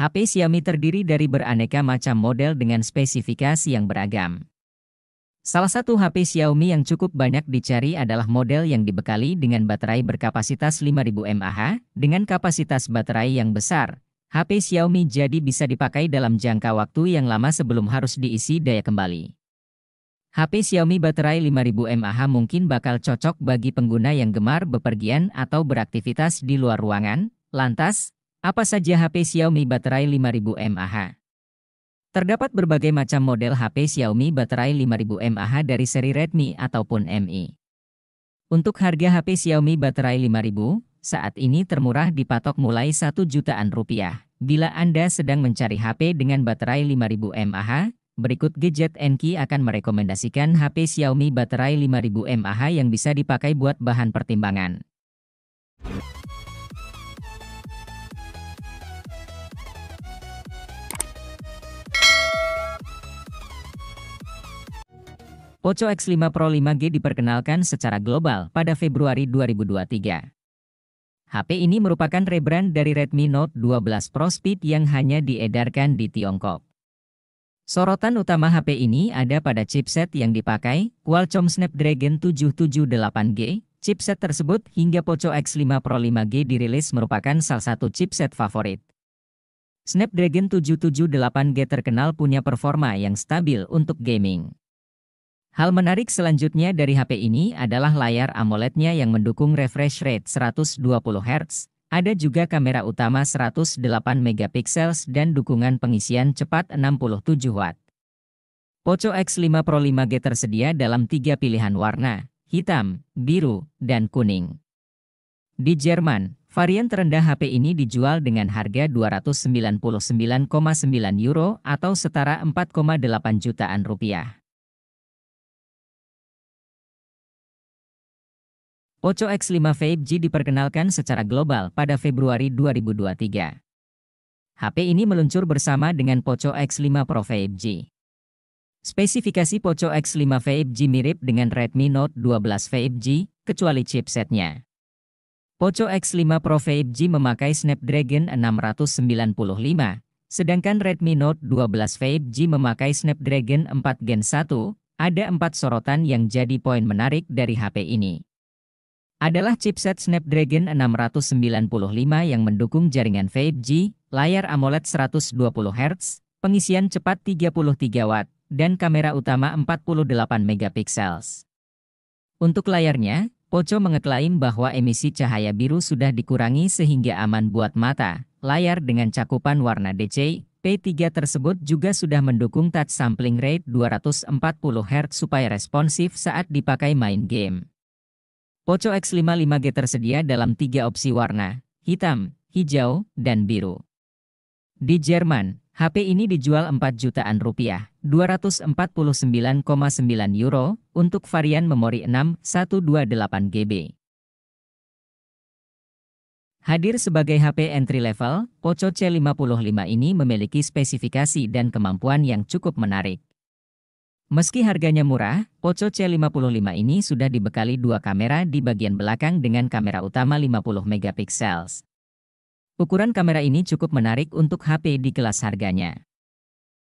HP Xiaomi terdiri dari beraneka macam model dengan spesifikasi yang beragam. Salah satu HP Xiaomi yang cukup banyak dicari adalah model yang dibekali dengan baterai berkapasitas 5000 mAh, dengan kapasitas baterai yang besar. HP Xiaomi jadi bisa dipakai dalam jangka waktu yang lama sebelum harus diisi daya kembali. HP Xiaomi baterai 5000 mAh mungkin bakal cocok bagi pengguna yang gemar bepergian atau beraktivitas di luar ruangan. Lantas, apa saja HP Xiaomi baterai 5000 mAh? Terdapat berbagai macam model HP Xiaomi baterai 5000 mAh dari seri Redmi ataupun Mi. Untuk harga HP Xiaomi baterai 5000, saat ini termurah dipatok mulai 1 jutaan rupiah. Bila Anda sedang mencari HP dengan baterai 5000 mAh, berikut Gadget NQ akan merekomendasikan HP Xiaomi baterai 5000 mAh yang bisa dipakai buat bahan pertimbangan. Poco X5 Pro 5G diperkenalkan secara global pada Februari 2023. HP ini merupakan rebrand dari Redmi Note 12 Pro Speed yang hanya diedarkan di Tiongkok. Sorotan utama HP ini ada pada chipset yang dipakai, Qualcomm Snapdragon 778G. Chipset tersebut hingga Poco X5 Pro 5G dirilis merupakan salah satu chipset favorit. Snapdragon 778G terkenal punya performa yang stabil untuk gaming. Hal menarik selanjutnya dari HP ini adalah layar AMOLED-nya yang mendukung refresh rate 120 Hz. Ada juga kamera utama 108 MP dan dukungan pengisian cepat 67 Watt. Poco X5 Pro 5G tersedia dalam 3 pilihan warna, hitam, biru, dan kuning. Di Jerman, varian terendah HP ini dijual dengan harga €299,9 atau setara 4,8 jutaan rupiah. Poco X5 5G diperkenalkan secara global pada Februari 2023. HP ini meluncur bersama dengan Poco X5 Pro 5G. Spesifikasi Poco X5 5G mirip dengan Redmi Note 12 5G, kecuali chipsetnya. Poco X5 Pro 5G memakai Snapdragon 695, sedangkan Redmi Note 12 5G memakai Snapdragon 4 Gen 1. Ada 4 sorotan yang jadi poin menarik dari HP ini. Adalah chipset Snapdragon 695 yang mendukung jaringan 5G, layar AMOLED 120 Hz, pengisian cepat 33 Watt, dan kamera utama 48 MP. Untuk layarnya, Poco mengeklaim bahwa emisi cahaya biru sudah dikurangi sehingga aman buat mata. Layar dengan cakupan warna DCI-P3 tersebut juga sudah mendukung touch sampling rate 240 Hz supaya responsif saat dipakai main game. Poco X5 5G tersedia dalam 3 opsi warna, hitam, hijau, dan biru. Di Jerman, HP ini dijual 4 jutaan rupiah, €249,9 untuk varian memori 6/128 GB. Hadir sebagai HP entry level, Poco C55 ini memiliki spesifikasi dan kemampuan yang cukup menarik. Meski harganya murah, Poco C55 ini sudah dibekali 2 kamera di bagian belakang dengan kamera utama 50 MP. Ukuran kamera ini cukup menarik untuk HP di kelas harganya.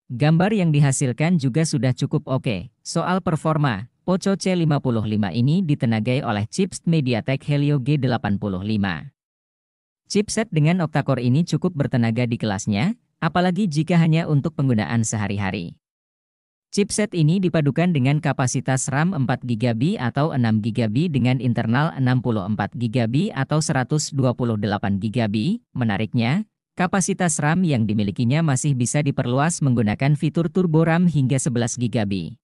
Gambar yang dihasilkan juga sudah cukup oke. Soal performa, Poco C55 ini ditenagai oleh chipset MediaTek Helio G85. Chipset dengan octa-core ini cukup bertenaga di kelasnya, apalagi jika hanya untuk penggunaan sehari-hari. Chipset ini dipadukan dengan kapasitas RAM 4GB atau 6GB dengan internal 64GB atau 128GB. Menariknya, kapasitas RAM yang dimilikinya masih bisa diperluas menggunakan fitur Turbo RAM hingga 11GB.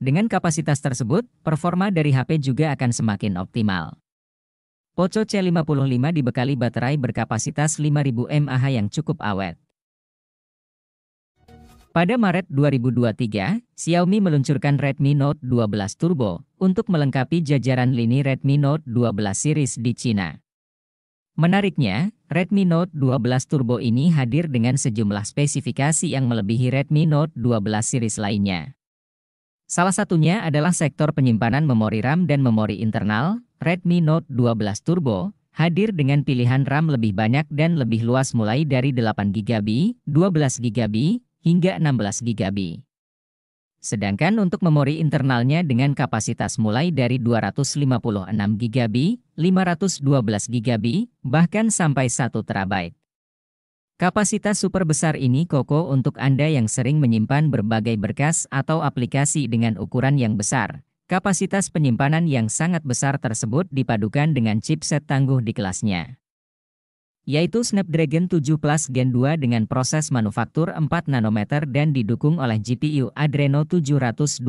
Dengan kapasitas tersebut, performa dari HP juga akan semakin optimal. Poco C55 dibekali baterai berkapasitas 5000 mAh yang cukup awet. Pada Maret 2023, Xiaomi meluncurkan Redmi Note 12 Turbo untuk melengkapi jajaran lini Redmi Note 12 series di Cina. Menariknya, Redmi Note 12 Turbo ini hadir dengan sejumlah spesifikasi yang melebihi Redmi Note 12 series lainnya. Salah satunya adalah sektor penyimpanan memori RAM dan memori internal. Redmi Note 12 Turbo hadir dengan pilihan RAM lebih banyak dan lebih luas mulai dari 8GB, 12GB, hingga 16GB. Sedangkan untuk memori internalnya dengan kapasitas mulai dari 256GB, 512GB, bahkan sampai 1 TB. Kapasitas super besar ini kokoh untuk Anda yang sering menyimpan berbagai berkas atau aplikasi dengan ukuran yang besar. Kapasitas penyimpanan yang sangat besar tersebut dipadukan dengan chipset tangguh di kelasnya, yaitu Snapdragon 7 Plus Gen 2 dengan proses manufaktur 4 nanometer dan didukung oleh GPU Adreno 725.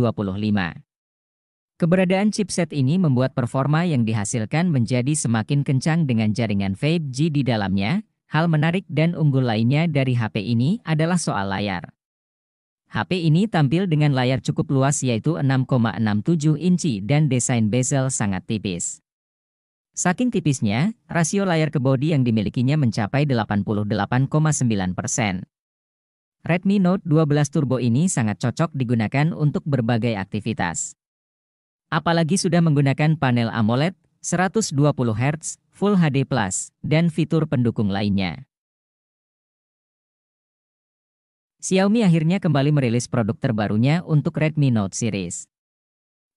Keberadaan chipset ini membuat performa yang dihasilkan menjadi semakin kencang dengan jaringan 5G di dalamnya. Hal menarik dan unggul lainnya dari HP ini adalah soal layar. HP ini tampil dengan layar cukup luas yaitu 6,67 inci dan desain bezel sangat tipis. Saking tipisnya, rasio layar ke bodi yang dimilikinya mencapai 88,9%. Redmi Note 12 Turbo ini sangat cocok digunakan untuk berbagai aktivitas. Apalagi sudah menggunakan panel AMOLED, 120Hz, Full HD+, dan fitur pendukung lainnya. Xiaomi akhirnya kembali merilis produk terbarunya untuk Redmi Note series.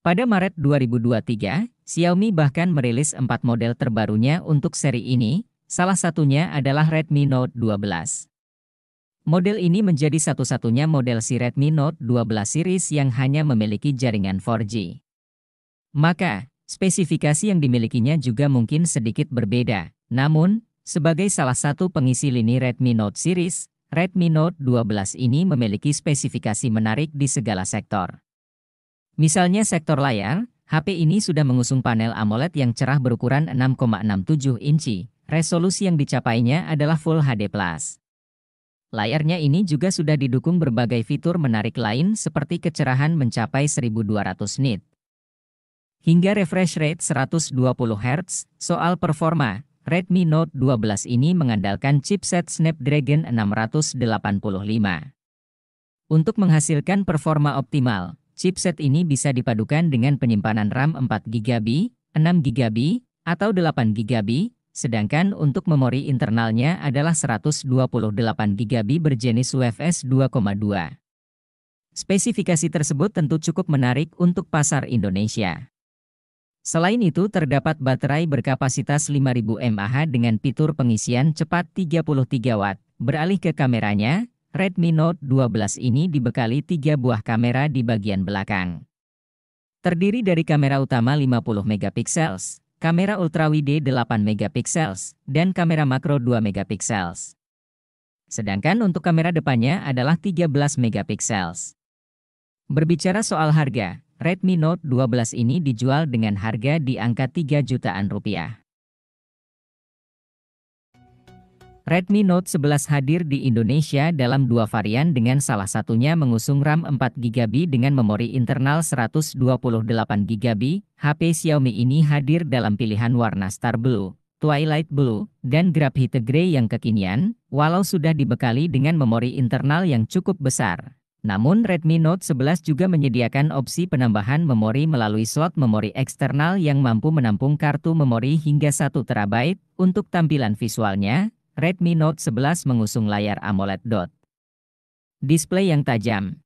Pada Maret 2023, Xiaomi bahkan merilis 4 model terbarunya untuk seri ini, salah satunya adalah Redmi Note 12. Model ini menjadi satu-satunya model si Redmi Note 12 series yang hanya memiliki jaringan 4G. Maka, spesifikasi yang dimilikinya juga mungkin sedikit berbeda. Namun, sebagai salah satu pengisi lini Redmi Note series, Redmi Note 12 ini memiliki spesifikasi menarik di segala sektor. Misalnya sektor layar, HP ini sudah mengusung panel AMOLED yang cerah berukuran 6,67 inci, resolusi yang dicapainya adalah Full HD+. Layarnya ini juga sudah didukung berbagai fitur menarik lain seperti kecerahan mencapai 1200 nit. Hingga refresh rate 120Hz, soal performa, Redmi Note 12 ini mengandalkan chipset Snapdragon 685. Untuk menghasilkan performa optimal, chipset ini bisa dipadukan dengan penyimpanan RAM 4GB, 6GB, atau 8GB, sedangkan untuk memori internalnya adalah 128GB berjenis UFS 2,2. Spesifikasi tersebut tentu cukup menarik untuk pasar Indonesia. Selain itu terdapat baterai berkapasitas 5000 mAh dengan fitur pengisian cepat 33 Watt. Beralih ke kameranya, Redmi Note 12 ini dibekali 3 buah kamera di bagian belakang. Terdiri dari kamera utama 50 megapiksel, kamera ultrawide 8 megapiksel, dan kamera makro 2 megapiksel. Sedangkan untuk kamera depannya adalah 13 megapiksel. Berbicara soal harga, Redmi Note 12 ini dijual dengan harga di angka 3 jutaan rupiah. Redmi Note 11 hadir di Indonesia dalam 2 varian dengan salah satunya mengusung RAM 4GB dengan memori internal 128GB. HP Xiaomi ini hadir dalam pilihan warna Star Blue, Twilight Blue, dan Graphite Grey yang kekinian, walau sudah dibekali dengan memori internal yang cukup besar. Namun Redmi Note 11 juga menyediakan opsi penambahan memori melalui slot memori eksternal yang mampu menampung kartu memori hingga 1 TB. Untuk tampilan visualnya, Redmi Note 11 mengusung layar AMOLED display yang tajam.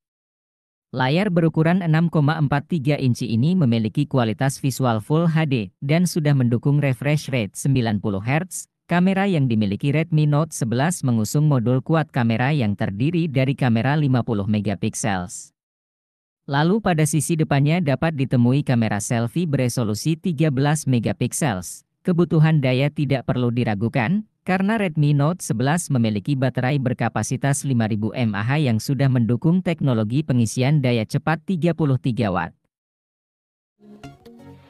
Layar berukuran 6,43 inci ini memiliki kualitas visual Full HD dan sudah mendukung refresh rate 90Hz. Kamera yang dimiliki Redmi Note 11 mengusung modul kuat kamera yang terdiri dari kamera 50 megapiksel. Lalu pada sisi depannya dapat ditemui kamera selfie beresolusi 13 megapiksel. Kebutuhan daya tidak perlu diragukan, karena Redmi Note 11 memiliki baterai berkapasitas 5000 mAh yang sudah mendukung teknologi pengisian daya cepat 33 Watt.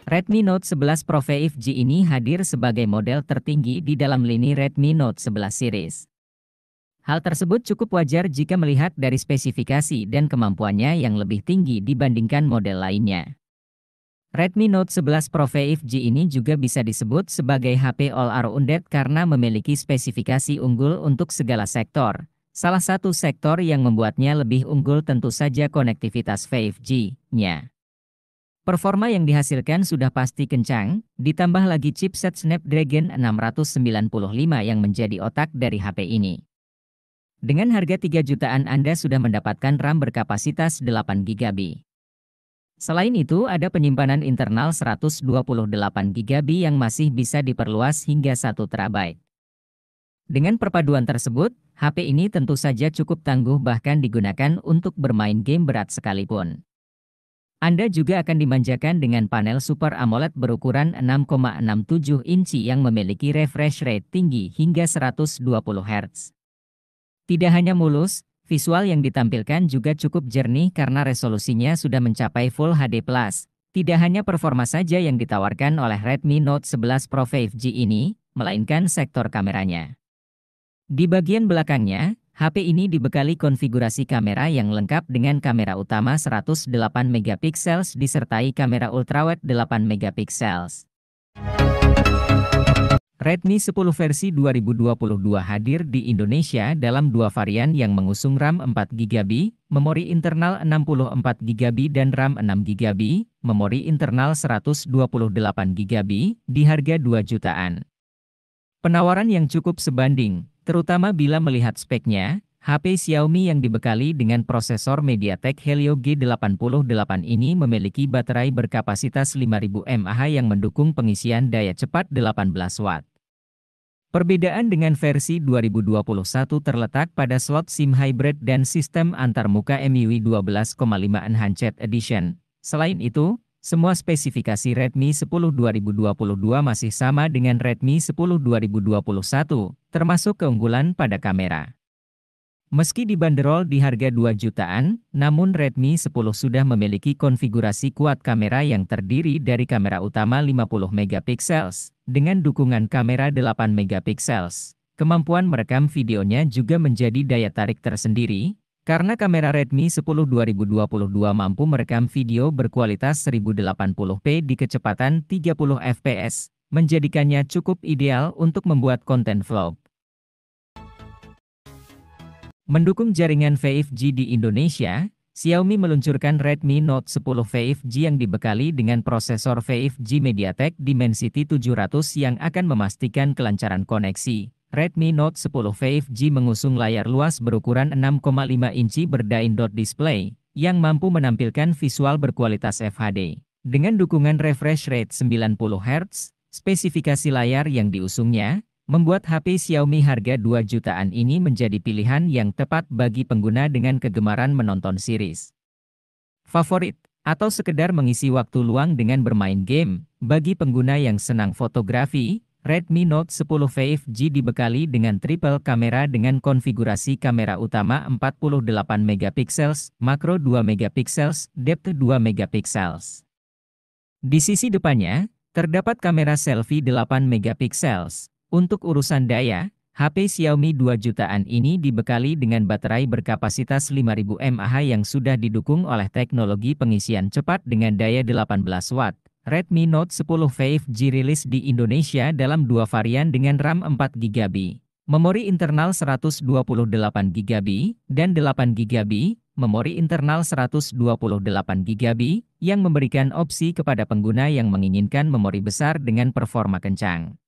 Redmi Note 11 Pro 5G ini hadir sebagai model tertinggi di dalam lini Redmi Note 11 series. Hal tersebut cukup wajar jika melihat dari spesifikasi dan kemampuannya yang lebih tinggi dibandingkan model lainnya. Redmi Note 11 Pro 5G ini juga bisa disebut sebagai HP all-rounded karena memiliki spesifikasi unggul untuk segala sektor. Salah satu sektor yang membuatnya lebih unggul tentu saja konektivitas 5G-nya. Performa yang dihasilkan sudah pasti kencang, ditambah lagi chipset Snapdragon 695 yang menjadi otak dari HP ini. Dengan harga 3 jutaan Anda sudah mendapatkan RAM berkapasitas 8 GB. Selain itu, ada penyimpanan internal 128 GB yang masih bisa diperluas hingga 1 TB. Dengan perpaduan tersebut, HP ini tentu saja cukup tangguh bahkan digunakan untuk bermain game berat sekalipun. Anda juga akan dimanjakan dengan panel Super AMOLED berukuran 6,67 inci yang memiliki refresh rate tinggi hingga 120 Hz. Tidak hanya mulus, visual yang ditampilkan juga cukup jernih karena resolusinya sudah mencapai Full HD+. Tidak hanya performa saja yang ditawarkan oleh Redmi Note 11 Pro 5G ini, melainkan sektor kameranya. Di bagian belakangnya, HP ini dibekali konfigurasi kamera yang lengkap dengan kamera utama 108 megapiksel disertai kamera ultrawide 8 megapiksel. Redmi 10 versi 2022 hadir di Indonesia dalam dua varian yang mengusung RAM 4 GB, memori internal 64 GB dan RAM 6 GB, memori internal 128 GB, di harga 2 jutaan. Penawaran yang cukup sebanding, terutama bila melihat speknya. HP Xiaomi yang dibekali dengan prosesor MediaTek Helio G88 ini memiliki baterai berkapasitas 5000 mAh yang mendukung pengisian daya cepat 18 Watt. Perbedaan dengan versi 2021 terletak pada slot SIM hybrid dan sistem antarmuka MIUI 12,5 Enhanced Edition. Selain itu, semua spesifikasi Redmi 10 2022 masih sama dengan Redmi 10 2021, termasuk keunggulan pada kamera. Meski dibanderol di harga 2 jutaan, namun Redmi 10 sudah memiliki konfigurasi kuat kamera yang terdiri dari kamera utama 50 megapiksel, dengan dukungan kamera 8 megapiksel. Kemampuan merekam videonya juga menjadi daya tarik tersendiri, karena kamera Redmi 10 2022 mampu merekam video berkualitas 1080p di kecepatan 30 fps, menjadikannya cukup ideal untuk membuat konten vlog. Mendukung jaringan 5G di Indonesia, Xiaomi meluncurkan Redmi Note 10 5G yang dibekali dengan prosesor 5G MediaTek Dimensity 700 yang akan memastikan kelancaran koneksi. Redmi Note 10 5G mengusung layar luas berukuran 6,5 inci berdine-dot display, yang mampu menampilkan visual berkualitas FHD. Dengan dukungan refresh rate 90 Hz, spesifikasi layar yang diusungnya membuat HP Xiaomi harga 2 jutaan ini menjadi pilihan yang tepat bagi pengguna dengan kegemaran menonton series favorit, atau sekedar mengisi waktu luang dengan bermain game. Bagi pengguna yang senang fotografi, Redmi Note 10 5G dibekali dengan triple kamera dengan konfigurasi kamera utama 48 megapiksel, makro 2 megapiksel, depth 2 megapiksel. Di sisi depannya, terdapat kamera selfie 8 megapiksel. Untuk urusan daya, HP Xiaomi 2 jutaan ini dibekali dengan baterai berkapasitas 5000 mAh yang sudah didukung oleh teknologi pengisian cepat dengan daya 18 Watt. Redmi Note 10 5G rilis di Indonesia dalam dua varian dengan RAM 4 GB, memori internal 128 GB, dan 8 GB, memori internal 128 GB, yang memberikan opsi kepada pengguna yang menginginkan memori besar dengan performa kencang.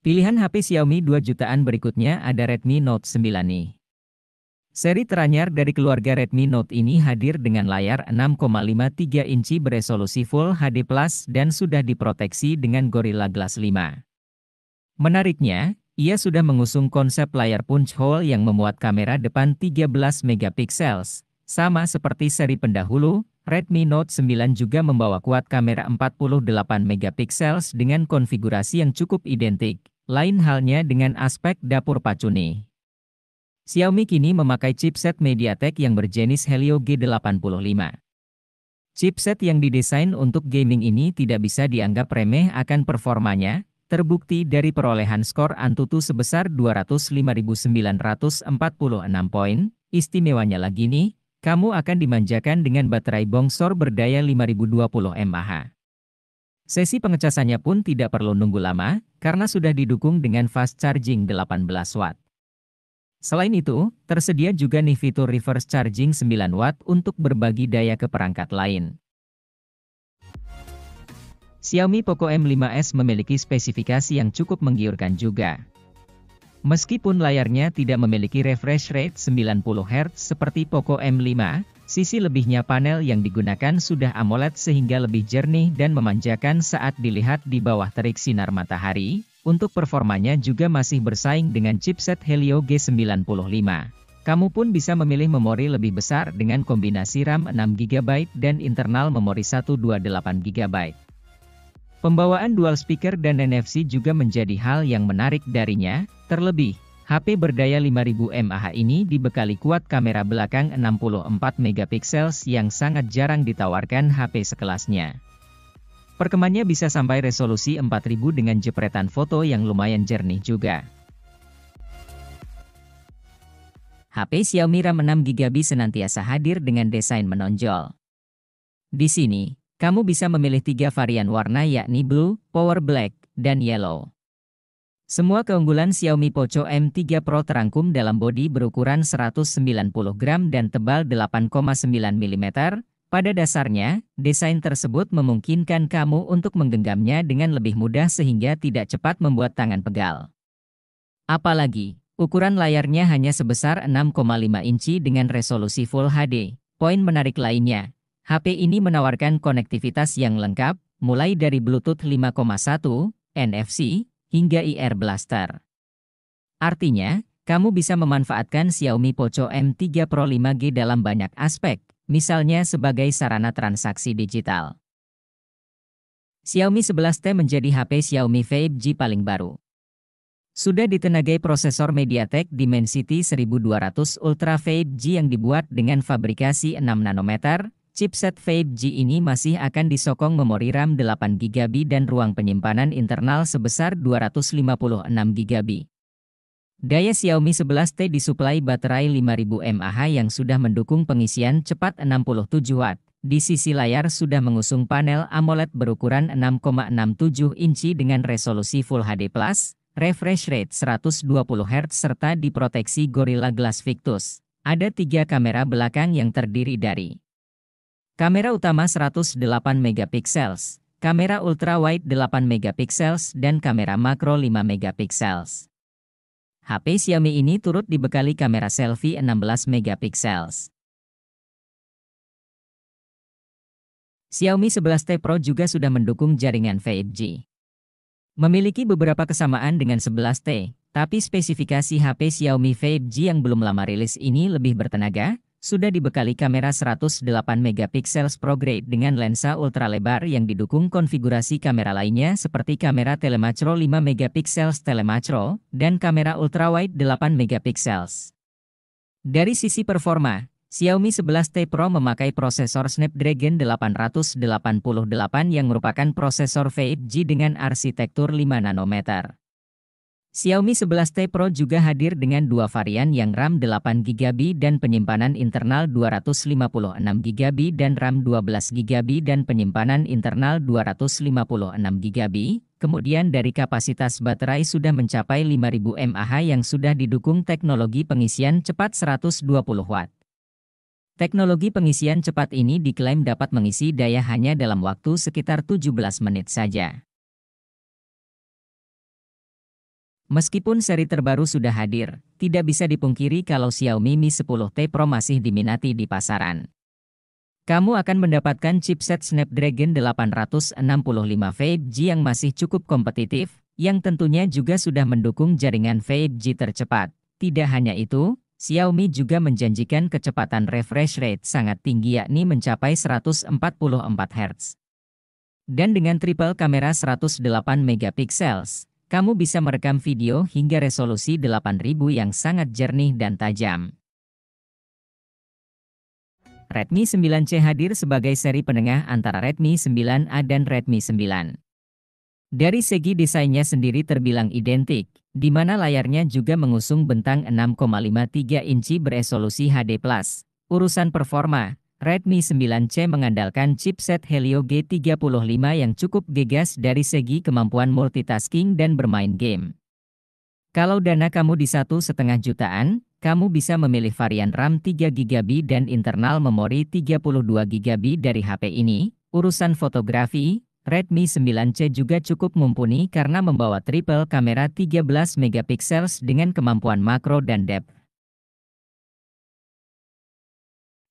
Pilihan HP Xiaomi 2 jutaan berikutnya ada Redmi Note 9 nih. Seri teranyar dari keluarga Redmi Note ini hadir dengan layar 6,53 inci beresolusi Full HD+ dan sudah diproteksi dengan Gorilla Glass 5. Menariknya, ia sudah mengusung konsep layar punch hole yang memuat kamera depan 13 megapiksel. Sama seperti seri pendahulu, Redmi Note 9 juga membawa kuat kamera 48 megapiksel dengan konfigurasi yang cukup identik. Lain halnya dengan aspek dapur pacu nih. Xiaomi kini memakai chipset MediaTek yang berjenis Helio G85. Chipset yang didesain untuk gaming ini tidak bisa dianggap remeh akan performanya, terbukti dari perolehan skor Antutu sebesar 205.946 poin. Istimewanya lagi nih, kamu akan dimanjakan dengan baterai bongsor berdaya 5020 mAh. Sesi pengecasannya pun tidak perlu nunggu lama, karena sudah didukung dengan fast charging 18 Watt. Selain itu, tersedia juga nih fitur reverse charging 9 watt untuk berbagi daya ke perangkat lain. Xiaomi Poco M5s memiliki spesifikasi yang cukup menggiurkan juga. Meskipun layarnya tidak memiliki refresh rate 90 Hz seperti Poco M5, sisi lebihnya panel yang digunakan sudah AMOLED sehingga lebih jernih dan memanjakan saat dilihat di bawah terik sinar matahari. Untuk performanya juga masih bersaing dengan chipset Helio G95. Kamu pun bisa memilih memori lebih besar dengan kombinasi RAM 6GB dan internal memori 128GB. Pembawaan dual speaker dan NFC juga menjadi hal yang menarik darinya, terlebih, HP berdaya 5000 mAh ini dibekali kuat kamera belakang 64MP yang sangat jarang ditawarkan HP sekelasnya. Perkembangannya bisa sampai resolusi 4000 dengan jepretan foto yang lumayan jernih juga. HP Xiaomi RAM 6GB senantiasa hadir dengan desain menonjol. Di sini, kamu bisa memilih 3 varian warna yakni Blue, Power Black, dan Yellow. Semua keunggulan Xiaomi Poco M3 Pro terangkum dalam bodi berukuran 190 gram dan tebal 8,9 mm. Pada dasarnya, desain tersebut memungkinkan kamu untuk menggenggamnya dengan lebih mudah sehingga tidak cepat membuat tangan pegal. Apalagi, ukuran layarnya hanya sebesar 6,5 inci dengan resolusi Full HD. Poin menarik lainnya, HP ini menawarkan konektivitas yang lengkap, mulai dari Bluetooth 5.1, NFC, hingga IR Blaster. Artinya, kamu bisa memanfaatkan Xiaomi Poco M3 Pro 5G dalam banyak aspek, misalnya sebagai sarana transaksi digital. Xiaomi 11T menjadi HP Xiaomi 5G paling baru. Sudah ditenagai prosesor MediaTek Dimensity 1200 Ultra 5G yang dibuat dengan fabrikasi 6 nanometer, chipset 5G ini masih akan disokong memori RAM 8GB dan ruang penyimpanan internal sebesar 256GB. Daya Xiaomi 11T disuplai baterai 5000 mAh yang sudah mendukung pengisian cepat 67 Watt. Di sisi layar sudah mengusung panel AMOLED berukuran 6,67 inci dengan resolusi Full HD+, refresh rate 120 Hz serta diproteksi Gorilla Glass Victus. Ada 3 kamera belakang yang terdiri dari kamera utama 108MP, kamera ultrawide 8MP, dan kamera makro 5MP. HP Xiaomi ini turut dibekali kamera selfie 16MP. Xiaomi 11T Pro juga sudah mendukung jaringan 5G. Memiliki beberapa kesamaan dengan 11T, tapi spesifikasi HP Xiaomi 5G yang belum lama rilis ini lebih bertenaga, sudah dibekali kamera 108MP Pro Grade dengan lensa ultra lebar yang didukung konfigurasi kamera lainnya seperti kamera telemacro 5MP telemacro, dan kamera ultrawide 8MP. Dari sisi performa, Xiaomi 11T Pro memakai prosesor Snapdragon 888 yang merupakan prosesor 5G dengan arsitektur 5 nanometer. Xiaomi 11T Pro juga hadir dengan 2 varian yang RAM 8GB dan penyimpanan internal 256GB dan RAM 12GB dan penyimpanan internal 256GB. Kemudian dari kapasitas baterai sudah mencapai 5000 mAh yang sudah didukung teknologi pengisian cepat 120 Watt. Teknologi pengisian cepat ini diklaim dapat mengisi daya hanya dalam waktu sekitar 17 menit saja. Meskipun seri terbaru sudah hadir, tidak bisa dipungkiri kalau Xiaomi Mi 10T Pro masih diminati di pasaran. Kamu akan mendapatkan chipset Snapdragon 865 5G yang masih cukup kompetitif, yang tentunya juga sudah mendukung jaringan 5G tercepat. Tidak hanya itu, Xiaomi juga menjanjikan kecepatan refresh rate sangat tinggi yakni mencapai 144 Hz. Dan dengan triple kamera 108MP, kamu bisa merekam video hingga resolusi 8000 yang sangat jernih dan tajam. Redmi 9C hadir sebagai seri penengah antara Redmi 9A dan Redmi 9. Dari segi desainnya sendiri terbilang identik, di mana layarnya juga mengusung bentang 6,53 inci beresolusi HD+. Urusan performa, Redmi 9C mengandalkan chipset Helio G35 yang cukup gegas dari segi kemampuan multitasking dan bermain game. Kalau dana kamu di 1,5 jutaan, kamu bisa memilih varian RAM 3GB dan internal memori 32GB dari HP ini. Urusan fotografi, Redmi 9C juga cukup mumpuni karena membawa triple kamera 13 megapiksel dengan kemampuan makro dan depth.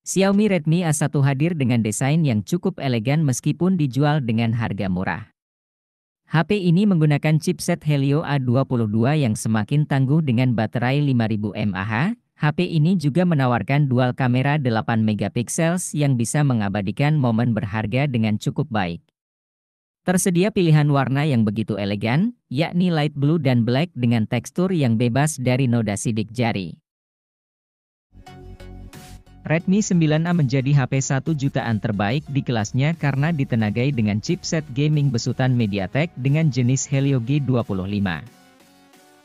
Xiaomi Redmi A1 hadir dengan desain yang cukup elegan meskipun dijual dengan harga murah. HP ini menggunakan chipset Helio A22 yang semakin tangguh dengan baterai 5000 mAh. HP ini juga menawarkan dual kamera 8 megapiksel yang bisa mengabadikan momen berharga dengan cukup baik. Tersedia pilihan warna yang begitu elegan, yakni light blue dan black dengan tekstur yang bebas dari noda sidik jari. Redmi 9A menjadi HP 1 jutaan terbaik di kelasnya karena ditenagai dengan chipset gaming besutan MediaTek dengan jenis Helio G25.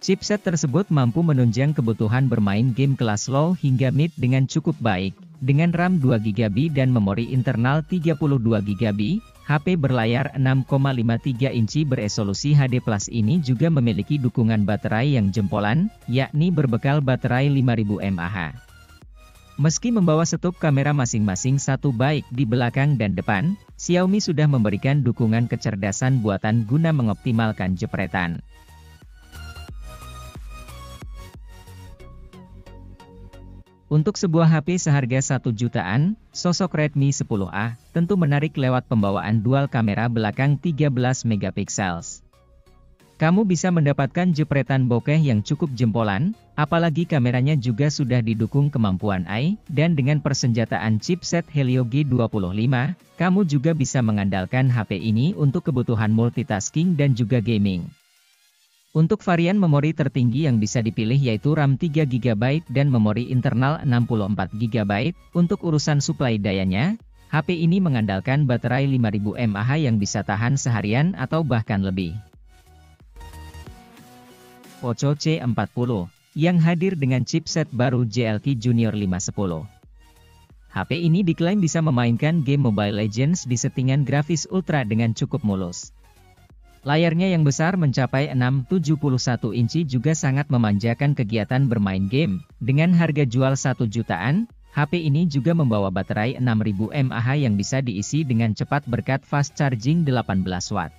Chipset tersebut mampu menunjang kebutuhan bermain game kelas low hingga mid dengan cukup baik. Dengan RAM 2GB dan memori internal 32GB, HP berlayar 6,53 inci beresolusi HD+ ini juga memiliki dukungan baterai yang jempolan, yakni berbekal baterai 5000 mAh. Meski membawa setup kamera masing-masing satu baik di belakang dan depan, Xiaomi sudah memberikan dukungan kecerdasan buatan guna mengoptimalkan jepretan. Untuk sebuah HP seharga 1 jutaan, sosok Redmi 10A tentu menarik lewat pembawaan dual kamera belakang 13 megapiksel. Kamu bisa mendapatkan jepretan bokeh yang cukup jempolan, apalagi kameranya juga sudah didukung kemampuan AI, dan dengan persenjataan chipset Helio G25, kamu juga bisa mengandalkan HP ini untuk kebutuhan multitasking dan juga gaming. Untuk varian memori tertinggi yang bisa dipilih yaitu RAM 3GB dan memori internal 64GB, untuk urusan suplai dayanya, HP ini mengandalkan baterai 5000 mAh yang bisa tahan seharian atau bahkan lebih. Poco C40, yang hadir dengan chipset baru JLK Junior 510. HP ini diklaim bisa memainkan game Mobile Legends di settingan grafis ultra dengan cukup mulus. Layarnya yang besar mencapai 6,71 inci juga sangat memanjakan kegiatan bermain game. Dengan harga jual 1 jutaan, HP ini juga membawa baterai 6000 mAh yang bisa diisi dengan cepat berkat fast charging 18 watt.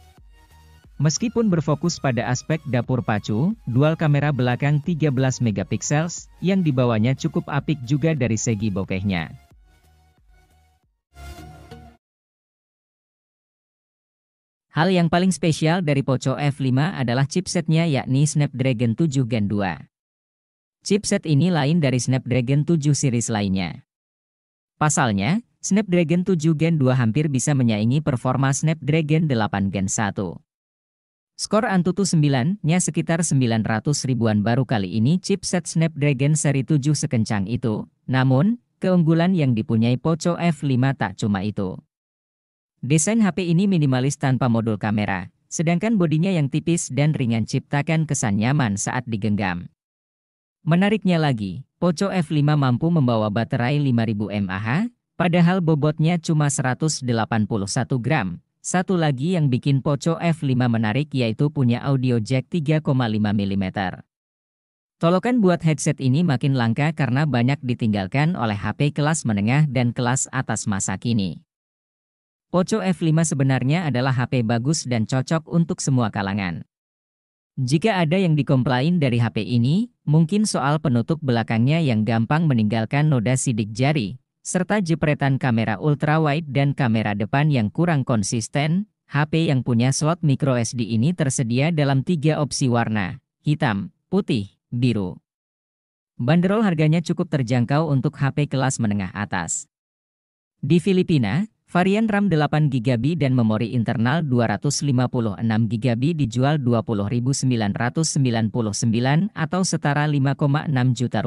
Meskipun berfokus pada aspek dapur pacu, dual kamera belakang 13 megapiksel yang dibawanya cukup apik juga dari segi bokehnya. Hal yang paling spesial dari Poco F5 adalah chipsetnya yakni Snapdragon 7 Gen 2. Chipset ini lain dari Snapdragon 7 series lainnya. Pasalnya, Snapdragon 7 Gen 2 hampir bisa menyaingi performa Snapdragon 8 Gen 1. Skor Antutu 9-nya sekitar 900 ribuan baru kali ini chipset Snapdragon seri 7 sekencang itu. Namun, keunggulan yang dipunyai Poco F5 tak cuma itu. Desain HP ini minimalis tanpa modul kamera, sedangkan bodinya yang tipis dan ringan ciptakan kesan nyaman saat digenggam. Menariknya lagi, Poco F5 mampu membawa baterai 5000 mAh, padahal bobotnya cuma 181 gram. Satu lagi yang bikin Poco F5 menarik yaitu punya audio jack 3,5 mm. Tolokan buat headset ini makin langka karena banyak ditinggalkan oleh HP kelas menengah dan kelas atas masa kini. Poco F5 sebenarnya adalah HP bagus dan cocok untuk semua kalangan. Jika ada yang dikomplain dari HP ini, mungkin soal penutup belakangnya yang gampang meninggalkan noda sidik jari, serta jepretan kamera ultrawide dan kamera depan yang kurang konsisten. HP yang punya slot microSD ini tersedia dalam 3 opsi warna, hitam, putih, biru. Bandrol harganya cukup terjangkau untuk HP kelas menengah atas. Di Filipina, varian RAM 8GB dan memori internal 256GB dijual Rp20.999 atau setara Rp5,6 juta.